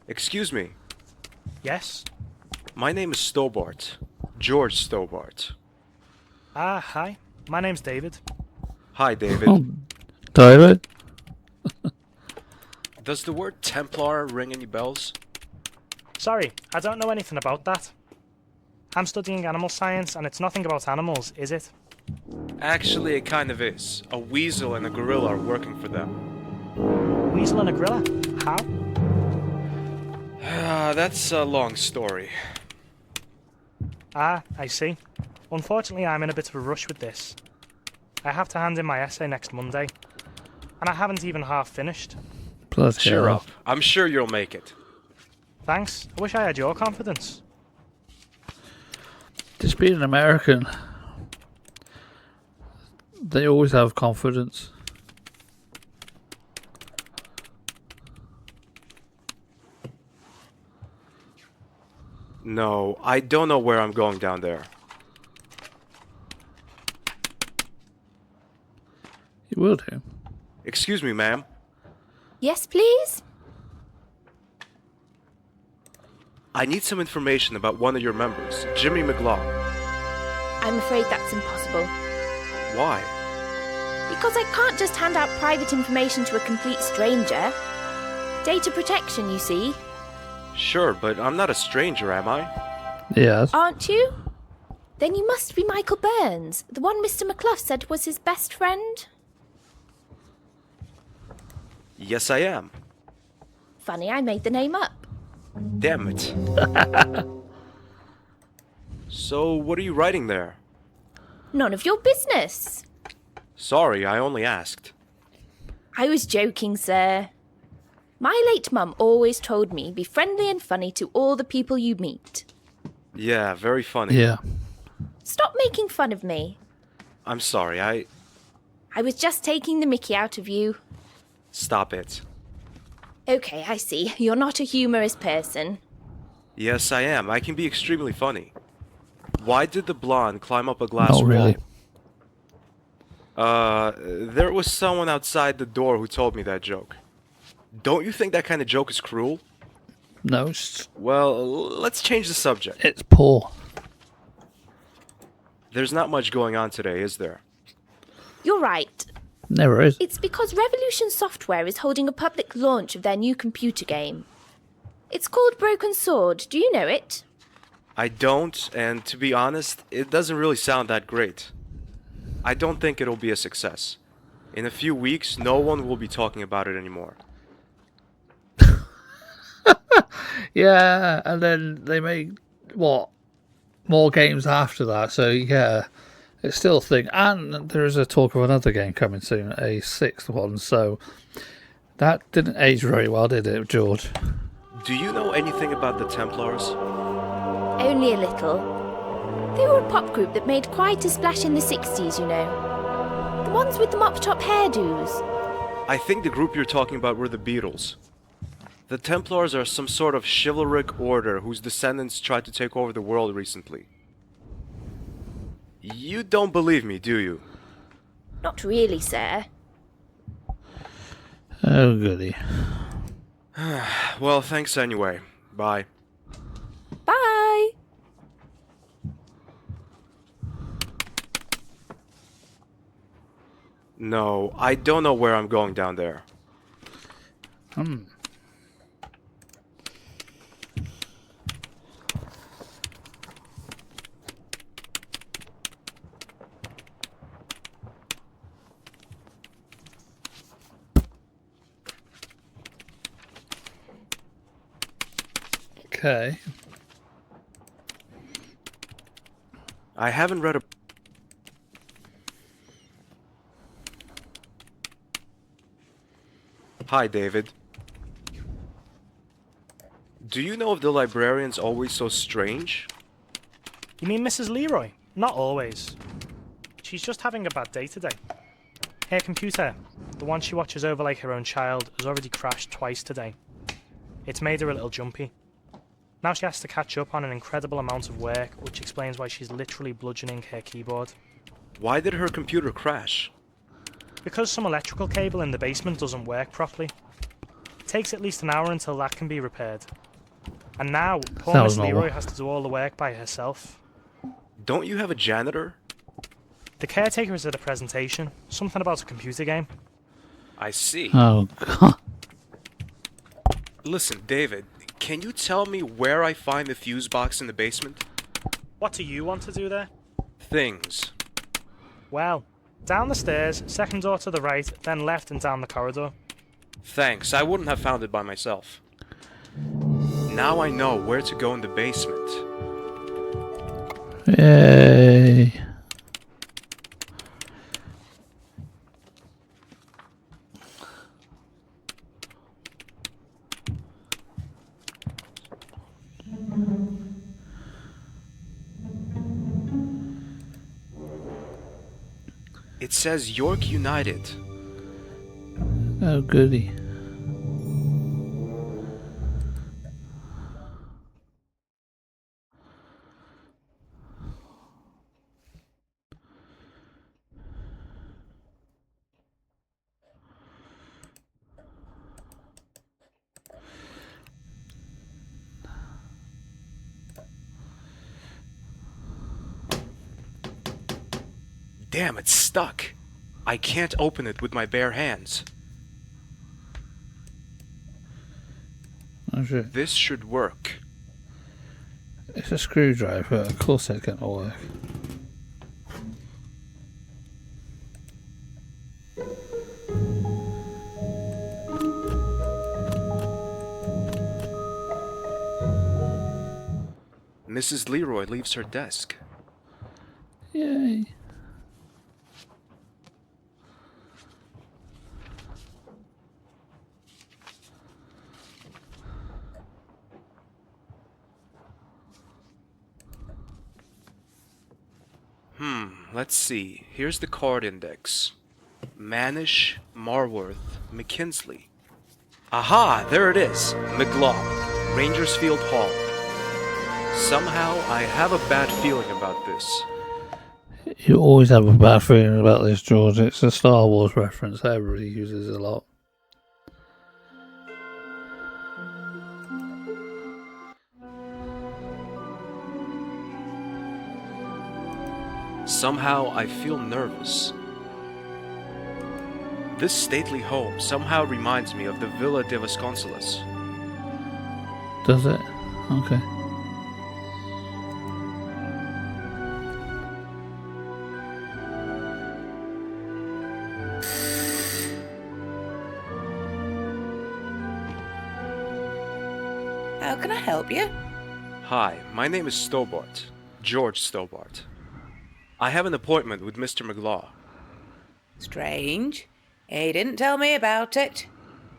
Excuse me. Yes? My name is Stobart. George Stobart. Ah, hi. My name's David. Hi, David. Oh, David? Does the word Templar ring any bells? Sorry, I don't know anything about that. I'm studying animal science, and it's nothing about animals, is it? Actually, it kind of is. A weasel and a gorilla are working for them. Weasel and a gorilla? How? That's a long story. Ah, I see. Unfortunately, I'm in a bit of a rush with this. I have to hand in my essay next Monday, and I haven't even half finished. Bloody Cheer hell. up. I'm sure you'll make it. Thanks. I wish I had your confidence. Just being an American, they always have confidence. No, I don't know where I'm going down there. You will do. Excuse me, ma'am. Yes, please? I need some information about one of your members, Jimmy McLaugh. I'm afraid that's impossible. Why? Because I can't just hand out private information to a complete stranger. Data protection, you see. Sure, but I'm not a stranger, am I? Yes. Aren't you? Then you must be Michael Burns, the one Mr. McClough said was his best friend. Yes, I am. Funny, I made the name up. Damn it. So, what are you writing there? None of your business. Sorry, I only asked. I was joking, sir. My late mum always told me be friendly and funny to all the people you meet. Yeah, very funny. Yeah. Stop making fun of me. I'm sorry, I was just taking the mickey out of you. Stop it. Okay, I see. You're not a humorous person. Yes, I am. I can be extremely funny. Why did the blonde climb up a glass Not really. wall? There was someone outside the door who told me that joke. Don't you think that kind of joke is cruel? No, Well, let's change the subject. it's poor. There's not much going on today, is there? You're right. Never is. It's because Revolution Software is holding a public launch of their new computer game. It's called Broken Sword. Do you know it? I don't, and to be honest, it doesn't really sound that great. I don't think it'll be a success. In a few weeks, no one will be talking about it anymore. Yeah, and then they make, what, more games after that, so yeah, it's still a thing. And there is a talk of another game coming soon, a sixth one, so that didn't age very well, did it, George? Do you know anything about the Templars? Only a little. They were a pop group that made quite a splash in the 60s, you know. The ones with the mop-top hairdos. I think the group you're talking about were the Beatles. The Templars are some sort of chivalric order whose descendants tried to take over the world recently. You don't believe me, do you? Not really, sir. Oh, goody. Well, thanks anyway. Bye. Bye! No, I don't know where I'm going down there. Okay. I haven't read a... Hi, David. Do you know if the librarian's always so strange? You mean Mrs. Leroy? Not always. She's just having a bad day today. Her computer, the one she watches over like her own child, has already crashed twice today. It's made her a little jumpy. Now she has to catch up on an incredible amount of work, which explains why she's literally bludgeoning her keyboard. Why did her computer crash? Because some electrical cable in the basement doesn't work properly. It takes at least an hour until that can be repaired. And now, poor That Miss was normal. Leroy has to do all the work by herself. Don't you have a janitor? The caretaker is at a presentation. Something about a computer game. I see. Oh god. Listen, David, can you tell me where I find the fuse box in the basement? What do you want to do there? Things. Well, down the stairs, second door to the right, then left and down the corridor. Thanks, I wouldn't have found it by myself. Now I know where to go in the basement. Yay. It says York United. Oh goody. Damn, it's stuck. I can't open it with my bare hands. Oh shit. This should work. It's a screwdriver, of course it can't work. Mrs. Leroy leaves her desk. Yay. Let's see. Here's the card index. Manish, Marworth, McKinsley. Aha! There it is. McLaw, Rangersfield Hall. Somehow, I have a bad feeling about this. You always have a bad feeling about this, George. It's a Star Wars reference. Everybody uses it a lot. Somehow, I feel nervous. This stately home somehow reminds me of the Villa de Vasconcelos. Does it? Okay. How can I help you? Hi, my name is Stobart. George Stobart. I have an appointment with Mr. McLaw. Strange. He didn't tell me about it.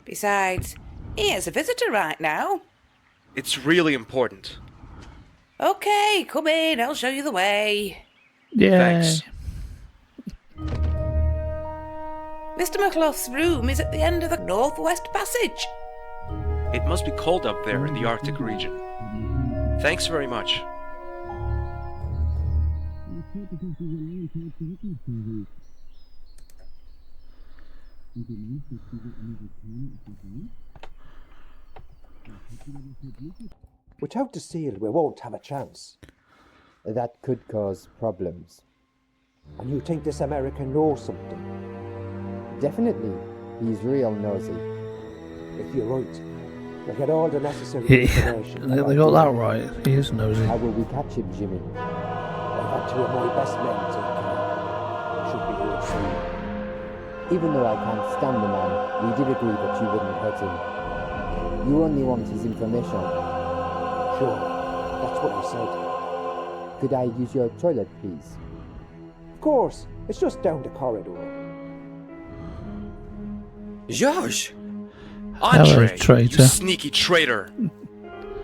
Besides, he is a visitor right now. It's really important. Okay, come in. I'll show you the way. Yay. Thanks. Mr. McLough's room is at the end of the northwest passage. It must be cold up there in the Arctic region. Thanks very much. Without the seal, we won't have a chance. That could cause problems. And you think this American knows something? Definitely, he's real nosy. If you're right, we'll get all the necessary Yeah, information. they about got the that man. right. He is nosy. How will we catch him, Jimmy? I've had two of my best men take care. Should be good soon. Even though I can't stand the man, we did agree that you wouldn't hurt him. You only want his information. Sure, that's what I said. Could I use your toilet, please? Of course, it's just down the corridor. Josh, Andre, traitor. you sneaky traitor.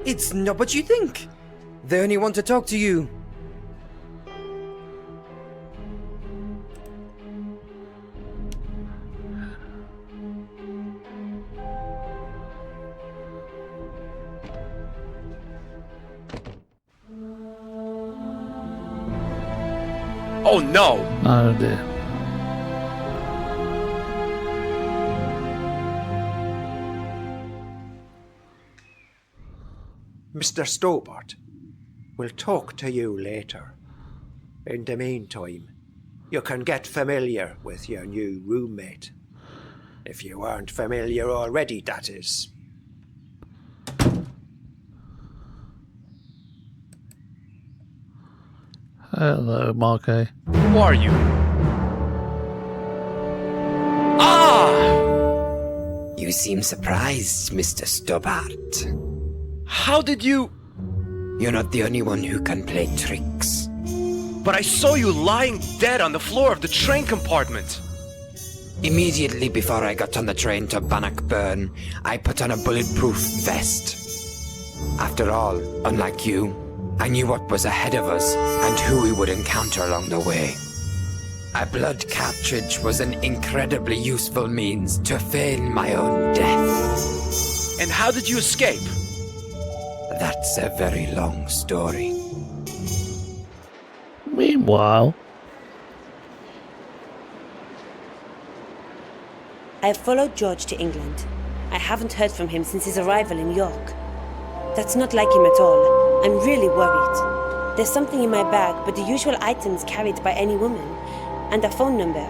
it's not what you think. They only want to talk to you. Oh no! Oh dear. Mr. Stobart, we'll talk to you later. In the meantime, you can get familiar with your new roommate. If you aren't familiar already, that is. Hello, Marco. Who are you? Ah! You seem surprised, Mr. Stobart. How did you... You're not the only one who can play tricks. But I saw you lying dead on the floor of the train compartment. Immediately before I got on the train to Bannockburn, I put on a bulletproof vest. After all, unlike you, I knew what was ahead of us and who we would encounter along the way. A blood cartridge was an incredibly useful means to feign my own death. And how did you escape? That's a very long story. Meanwhile, I've followed George to England. I haven't heard from him since his arrival in York. That's not like him at all. I'm really worried. There's something in my bag, but the usual items carried by any woman, and a phone number.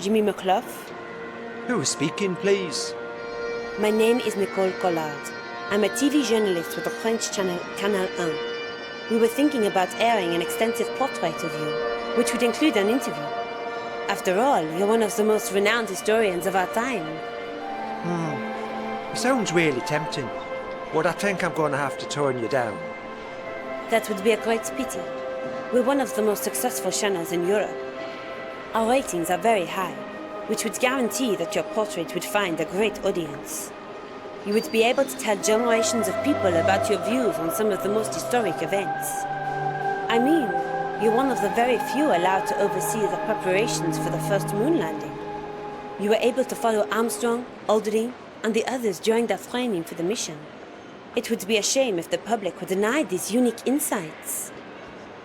Jimmy McClough? Who's speaking, please? My name is Nicole Collard. I'm a TV journalist with the French channel Canal 1. We were thinking about airing an extensive portrait of you, which would include an interview. After all, you're one of the most renowned historians of our time. It sounds really tempting, but I think I'm going to have to turn you down. That would be a great pity. We're one of the most successful channels in Europe. Our ratings are very high, which would guarantee that your portrait would find a great audience. You would be able to tell generations of people about your views on some of the most historic events. I mean, you're one of the very few allowed to oversee the preparations for the first moon landing. You were able to follow Armstrong, Aldrin, and the others during their training for the mission. It would be a shame if the public were denied these unique insights.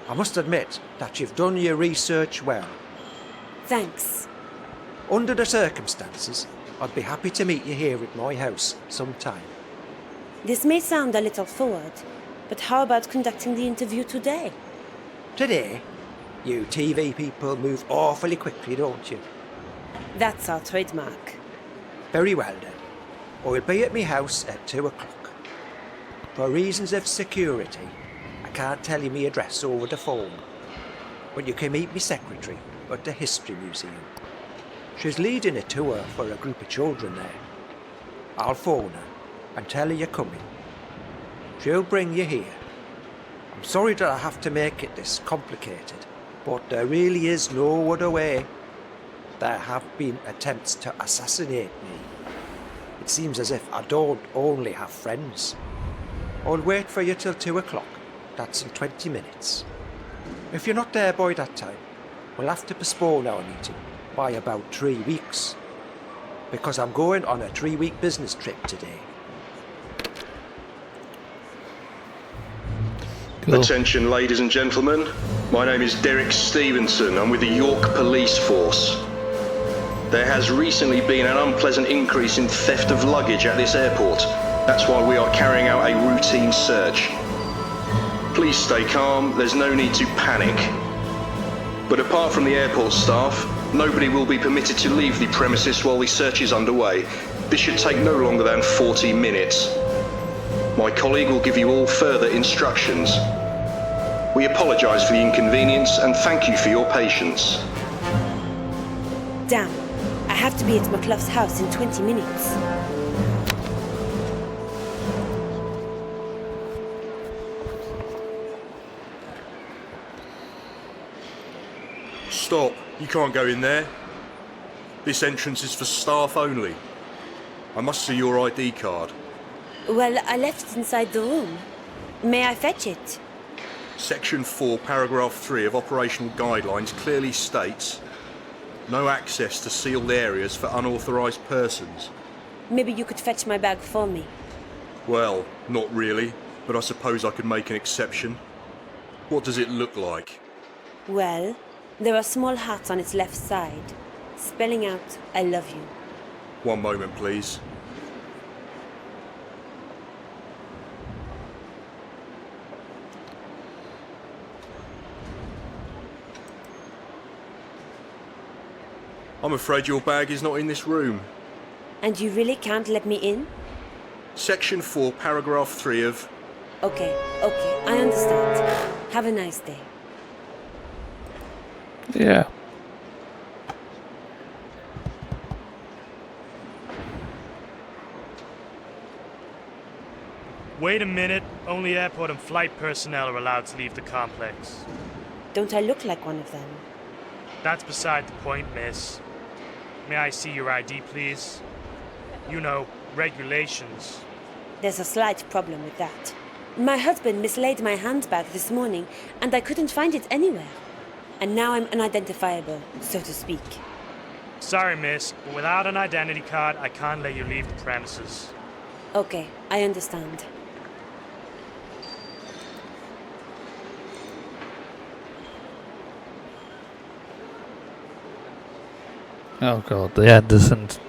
I must admit that you've done your research well. Thanks. Under the circumstances, I'd be happy to meet you here at my house sometime. This may sound a little forward, but how about conducting the interview today? Today, you TV people move awfully quickly, don't you? That's our trademark. Very well then. I'll be at my house at 2 o'clock. For reasons of security, I can't tell you my address over the phone. But you can meet me secretary at the History Museum. She's leading a tour for a group of children there. I'll phone her and tell her you're coming. She'll bring you here. I'm sorry that I have to make it this complicated, but there really is no other way. There have been attempts to assassinate me. It seems as if I don't only have friends. I'll wait for you till 2 o'clock. That's in 20 minutes. If you're not there by that time, we'll have to postpone our meeting by about 3 weeks. Because I'm going on a 3-week business trip today. cool. Attention, ladies and gentlemen. My name is Derek Stevenson. I'm with the York Police Force. There has recently been an unpleasant increase in theft of luggage at this airport. That's why we are carrying out a routine search. Please stay calm, there's no need to panic. But apart from the airport staff, nobody will be permitted to leave the premises while the search is underway. This should take no longer than 40 minutes. My colleague will give you all further instructions. We apologise for the inconvenience and thank you for your patience. Damn, I have to be at McClough's house in 20 minutes. Stop, you can't go in there. This entrance is for staff only. I must see your ID card. Well, I left it inside the room. May I fetch it? Section 4, paragraph 3 of operational guidelines clearly states no access to sealed areas for unauthorised persons. Maybe you could fetch my bag for me. Well, not really, but I suppose I could make an exception. What does it look like? Well, there are small hearts on its left side, spelling out, I love you. One moment, please. I'm afraid your bag is not in this room. And you really can't let me in? Section 4, paragraph 3 of... Okay, I understand. Have a nice day. Yeah. Wait a minute. Only airport and flight personnel are allowed to leave the complex. Don't I look like one of them? That's beside the point, miss. May I see your ID, please? You know, regulations. There's a slight problem with that. My husband mislaid my handbag this morning, and I couldn't find it anywhere. And now I'm unidentifiable, so to speak. Sorry, miss, but without an identity card, I can't let you leave the premises. Okay, I understand. Oh god, the Hendersons.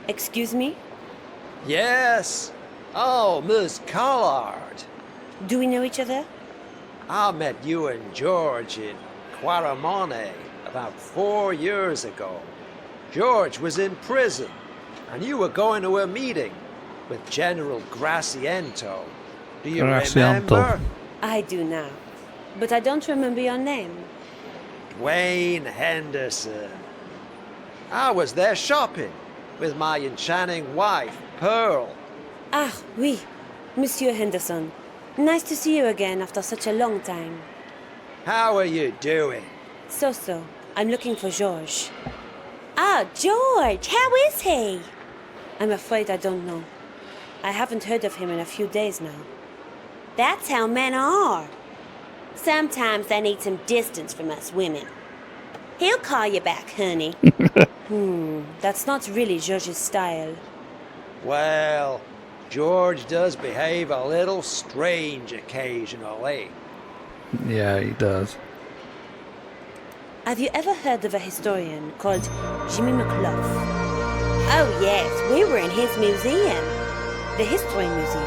Excuse me? Yes. Oh, Miss Collard. Do we know each other? I met you and George in Quaramone about 4 years ago. George was in prison, and you were going to a meeting with General Graciento. Do you remember? I do now, but I don't remember your name. Dwayne Henderson. I was there shopping with my enchanting wife, Pearl. Ah, oui, Monsieur Henderson. Nice to see you again after such a long time. How are you doing? So. I'm looking for George. Ah, George! How is he? I'm afraid I don't know. I haven't heard of him in a few days now. That's how men are. Sometimes they need some distance from us women. He'll call you back, honey. That's not really George's style. Well, George does behave a little strange occasionally. Yeah, he does. Have you ever heard of a historian called Jimmy McClough? Oh yes, we were in his museum. The History Museum.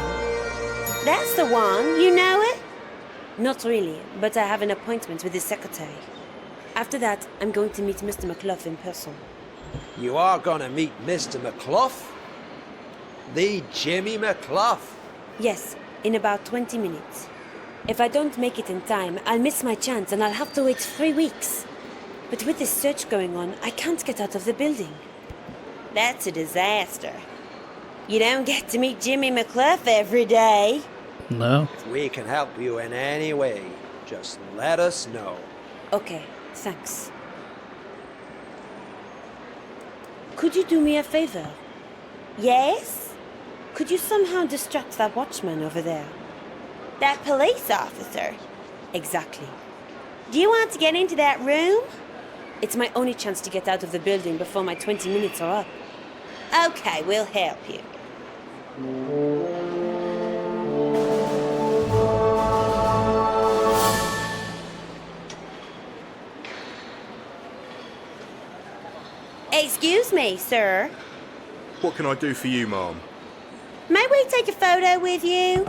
That's the one, you know it? Not really, but I have an appointment with his secretary. After that, I'm going to meet Mr. McClough in person. You are going to meet Mr. McClough? The Jimmy McClough? Yes, in about 20 minutes. If I don't make it in time, I'll miss my chance and I'll have to wait 3 weeks. But with this search going on, I can't get out of the building. That's a disaster. You don't get to meet Jimmy McClough every day. No. If we can help you in any way, just let us know. Okay, thanks. Could you do me a favor? Yes? Could you somehow distract that watchman over there? That police officer? Exactly. Do you want to get into that room? It's my only chance to get out of the building before my 20 minutes are up. Okay, we'll help you. Excuse me, sir. What can I do for you, ma'am? May we take a photo with you?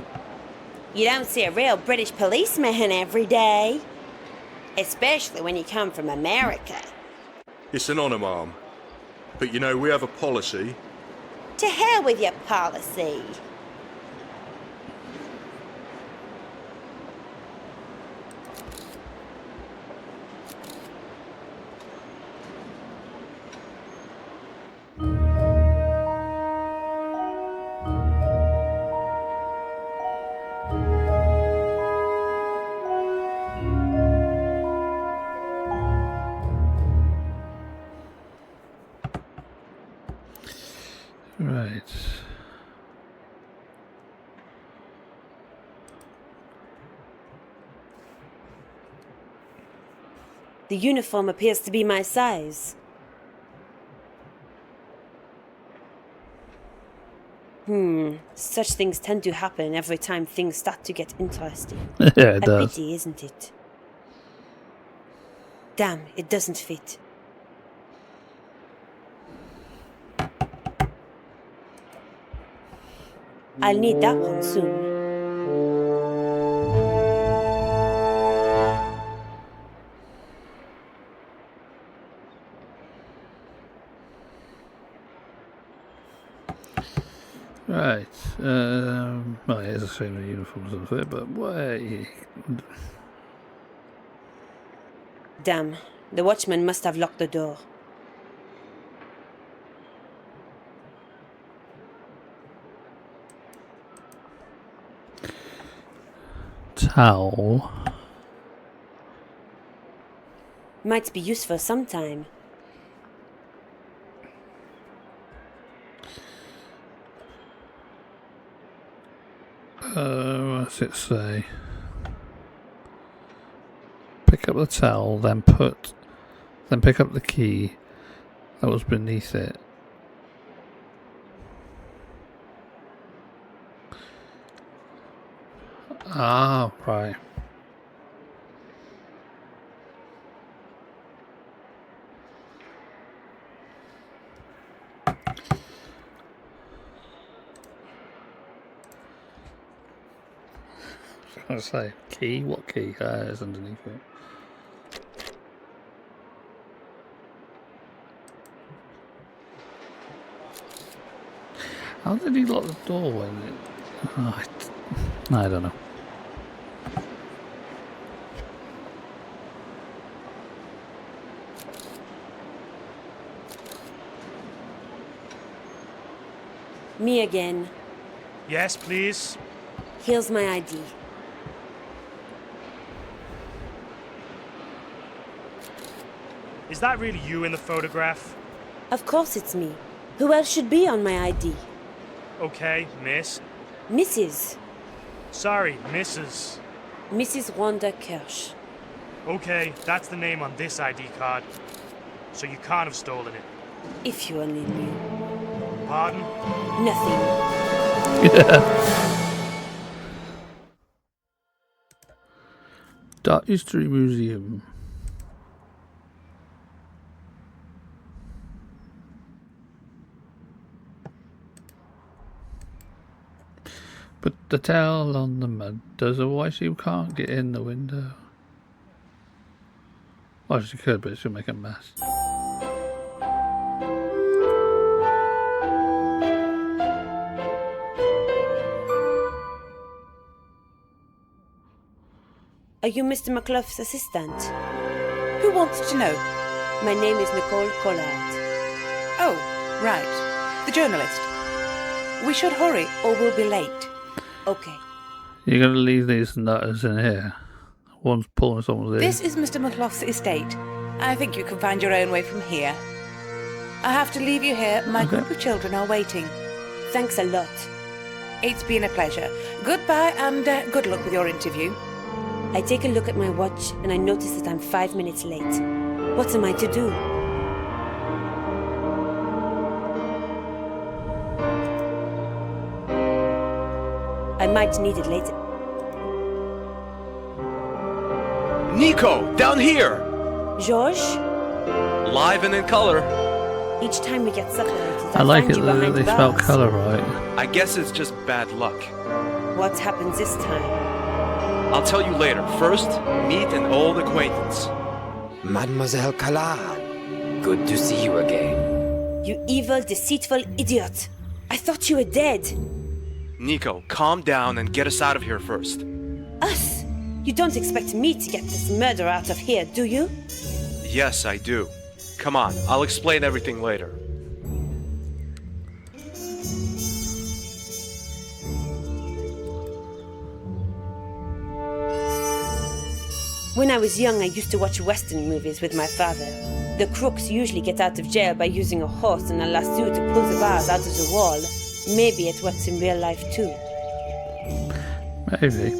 You don't see a real British policeman every day. Especially when you come from America. It's an honour, ma'am. But you know, we have a policy. To hell with your policy. Right. The uniform appears to be my size. Such things tend to happen every time things start to get interesting. Yeah, it A does. pity, isn't it? Damn, it doesn't fit. I'll need that one soon. Right. Well, here's a shame the uniforms don't fit, but wait. Damn, the watchman must have locked the door. Towel. Might be useful sometime. What's it say? Pick up the towel, then pick up the key that was beneath it. Ah, right. I was gonna say, key? What key? Is underneath it. How did he lock the door when it... Oh, I don't know. Me again. Yes, please. Here's my ID. Is that really you in the photograph? Of course it's me. Who else should be on my ID? Okay, miss. Mrs. Sorry, Mrs. Mrs. Wanda Kirsch. Okay, that's the name on this ID card. So you can't have stolen it. If you only knew. Pardon? Nothing. Dart History Museum. Put the towel on the mud. Does a wife you can't get in the window? Well, she could, but she'll make a mess. Are you Mr. McClough's assistant? Who wants to know? My name is Nicole Collard. Oh, right. The journalist. We should hurry or we'll be late. Okay. You're going to leave these nutters in here. One's pulling someone's ear. This is Mr. McClough's estate. I think you can find your own way from here. I have to leave you here. My group of children are waiting. Thanks a lot. It's been a pleasure. Goodbye and good luck with your interview. I take a look at my watch and I notice that I'm 5 minutes late. What am I to do? I might need it later. Nico, down here! Georges? Live and in color. Each time we get separated, I like find it you that behind they bars. spell colour right. I guess it's just bad luck. What happens this time? I'll tell you later. First, meet an old acquaintance. Mademoiselle Collard, good to see you again. You evil, deceitful idiot! I thought you were dead! Nico, calm down and get us out of here first. Us? You don't expect me to get this murder out of here, do you? Yes, I do. Come on, I'll explain everything later. When I was young, I used to watch Western movies with my father. The crooks usually get out of jail by using a horse and a lasso to pull the bars out of the wall. Maybe it works in real life too. Maybe.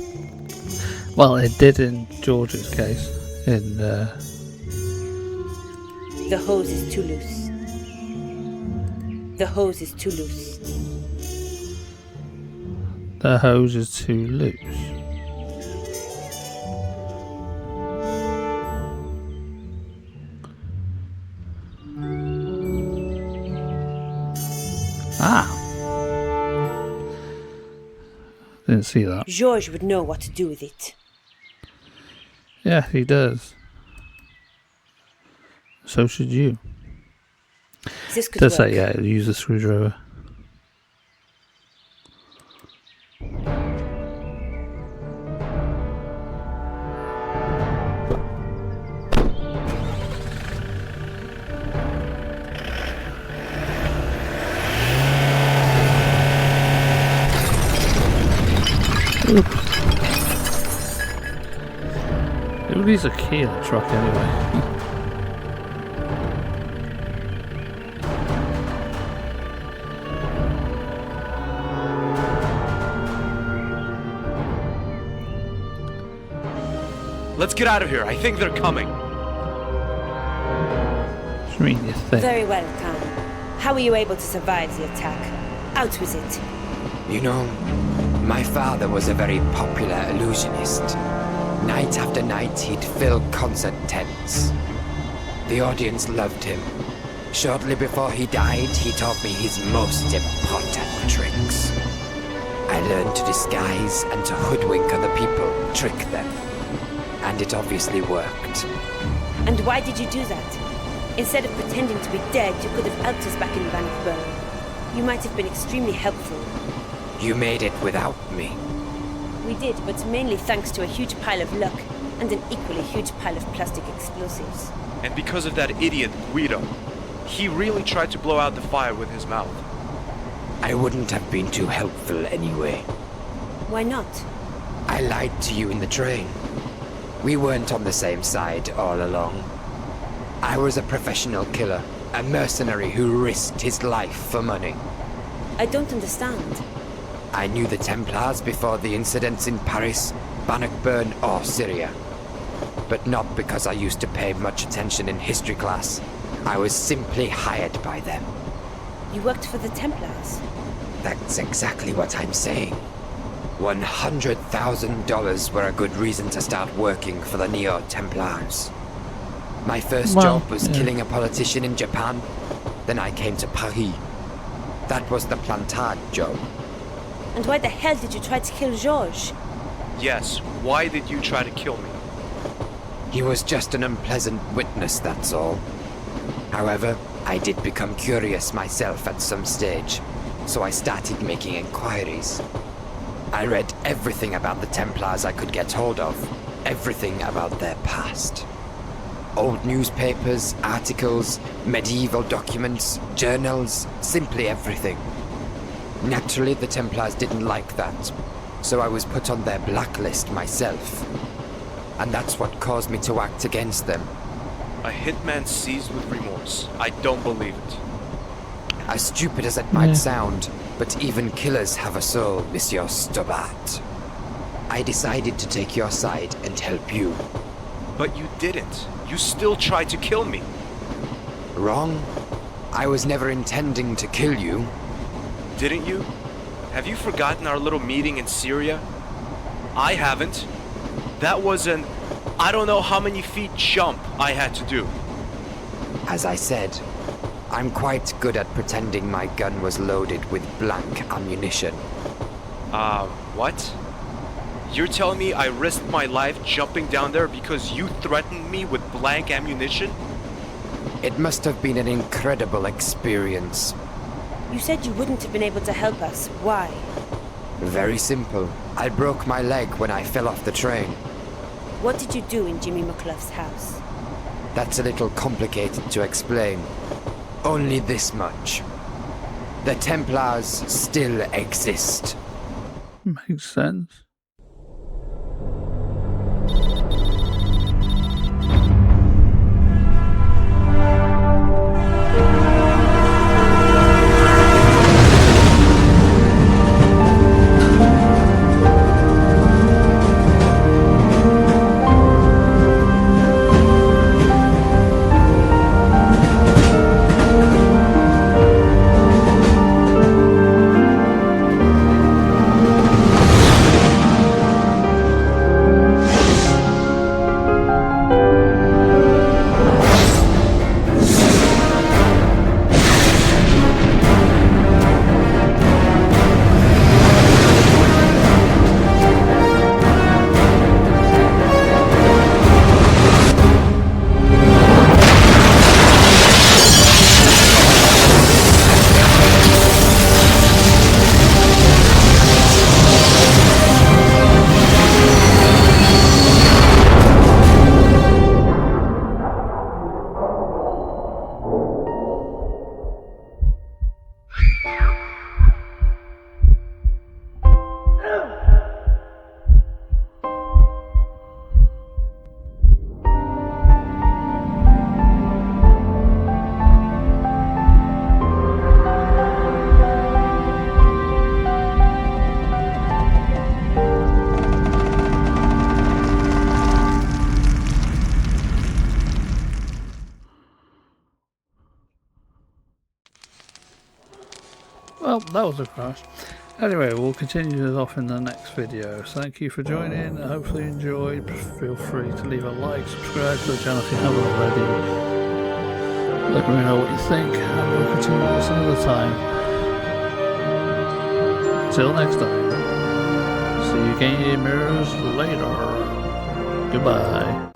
Well, it did in George's case. In The hose is too loose. The hose is too loose. The hose is too loose. Ah! Didn't see that. George would know what to do with it. Yeah, he does. So should you. This could Does work. say, yeah, use a screwdriver. Oops. Who needs a key in a truck anyway? Let's get out of here. I think they're coming. What do you mean you think? Very well, Khan. How were you able to survive the attack? Out with it. You know, my father was a very popular illusionist. Night after night, he'd fill concert tents. The audience loved him. Shortly before he died, he taught me his most important tricks. I learned to disguise and to hoodwink other people, trick them. And it obviously worked. And why did you do that? Instead of pretending to be dead, you could have helped us back in Bannockburn. You might have been extremely helpful. You made it without me. We did, but mainly thanks to a huge pile of luck and an equally huge pile of plastic explosives. And because of that idiot Guido, he really tried to blow out the fire with his mouth. I wouldn't have been too helpful anyway. Why not? I lied to you in the train. We weren't on the same side all along. I was a professional killer, a mercenary who risked his life for money. I don't understand. I knew the Templars before the incidents in Paris, Bannockburn or Syria. But not because I used to pay much attention in history class. I was simply hired by them. You worked for the Templars? That's exactly what I'm saying. $100,000 were a good reason to start working for the Neo-Templars. My first job was killing a politician in Japan. Then I came to Paris. That was the Plantard job. And why the hell did you try to kill Georges? Yes, why did you try to kill me? He was just an unpleasant witness, that's all. However, I did become curious myself at some stage, so I started making inquiries. I read everything about the Templars I could get hold of, everything about their past. Old newspapers, articles, medieval documents, journals, simply everything. Naturally, the Templars didn't like that, so I was put on their blacklist myself. And that's what caused me to act against them. A hitman seized with remorse. I don't believe it. As stupid as it might sound, but even killers have a soul, Monsieur Stobart. I decided to take your side and help you. But you didn't. You still tried to kill me. Wrong. I was never intending to kill you. Didn't you? Have you forgotten our little meeting in Syria? I haven't. That was an I don't know how many feet jump I had to do. As I said, I'm quite good at pretending my gun was loaded with blank ammunition. What? You're telling me I risked my life jumping down there because you threatened me with blank ammunition? It must have been an incredible experience. You said you wouldn't have been able to help us. Why? Very simple. I broke my leg when I fell off the train. What did you do in Jimmy McClough's house? That's a little complicated to explain. Only this much. The Templars still exist. Makes sense. Well, that was a crash. Anyway, we'll continue this off in the next video. Thank you for joining. Hopefully you enjoyed. Feel free to leave a like, subscribe to the channel if you haven't already. Let me know what you think, and we'll continue this another time. Till next time. See you gamers later. Goodbye.